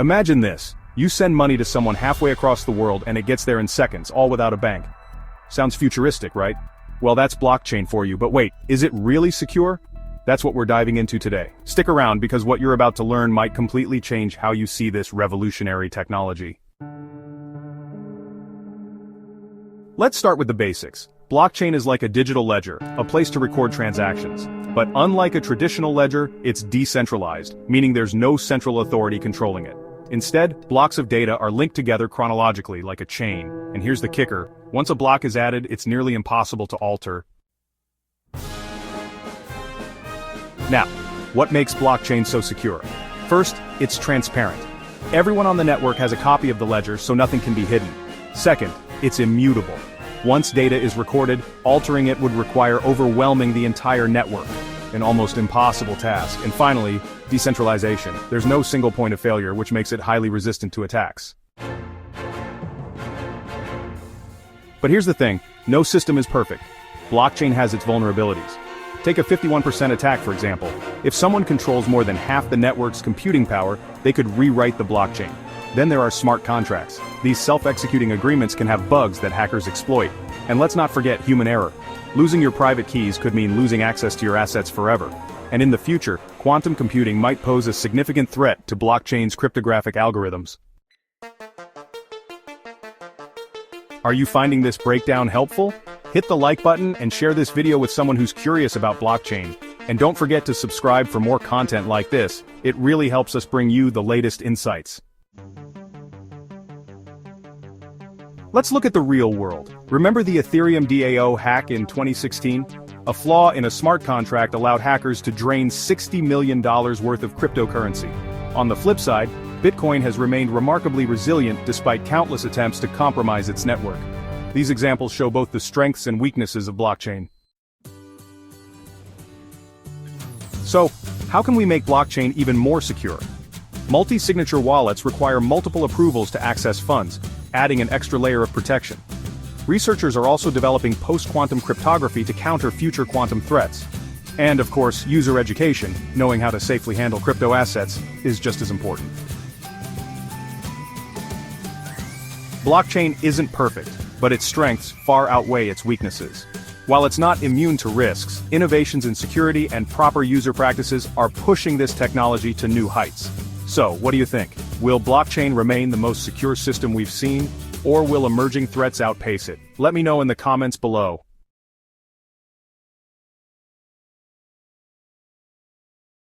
Imagine this. You send money to someone halfway across the world and it gets there in seconds, all without a bank. Sounds futuristic, right? Well, that's blockchain for you, but wait, is it really secure? That's what we're diving into today. Stick around because what you're about to learn might completely change how you see this revolutionary technology. Let's start with the basics. Blockchain is like a digital ledger, a place to record transactions. But unlike a traditional ledger, it's decentralized, meaning there's no central authority controlling it. Instead, blocks of data are linked together chronologically like a chain. And here's the kicker. Once a block is added, it's nearly impossible to alter. Now, what makes blockchain so secure? First, it's transparent. Everyone on the network has a copy of the ledger, so nothing can be hidden. Second, it's immutable. Once data is recorded, altering it would require overwhelming the entire network, an almost impossible task. And finally, decentralization. There's no single point of failure, which makes it highly resistant to attacks. But here's the thing, no system is perfect. Blockchain has its vulnerabilities. Take a 51% attack, for example. If someone controls more than half the network's computing power, they could rewrite the blockchain. Then there are smart contracts. These self-executing agreements can have bugs that hackers exploit. And let's not forget human error. Losing your private keys could mean losing access to your assets forever. And in the future, quantum computing might pose a significant threat to blockchain's cryptographic algorithms. Are you finding this breakdown helpful? Hit the like button and share this video with someone who's curious about blockchain. And don't forget to subscribe for more content like this. It really helps us bring you the latest insights. Let's look at the real world. Remember the Ethereum DAO hack in 2016? A flaw in a smart contract allowed hackers to drain $60 million worth of cryptocurrency. On the flip side, Bitcoin has remained remarkably resilient despite countless attempts to compromise its network. These examples show both the strengths and weaknesses of blockchain. So, how can we make blockchain even more secure? Multi-signature wallets require multiple approvals to access funds, adding an extra layer of protection. Researchers are also developing post-quantum cryptography to counter future quantum threats. And of course, user education, knowing how to safely handle crypto assets, is just as important. Blockchain isn't perfect, but its strengths far outweigh its weaknesses. While it's not immune to risks, innovations in security and proper user practices are pushing this technology to new heights. So, what do you think? Will blockchain remain the most secure system we've seen, or will emerging threats outpace it? Let me know in the comments below.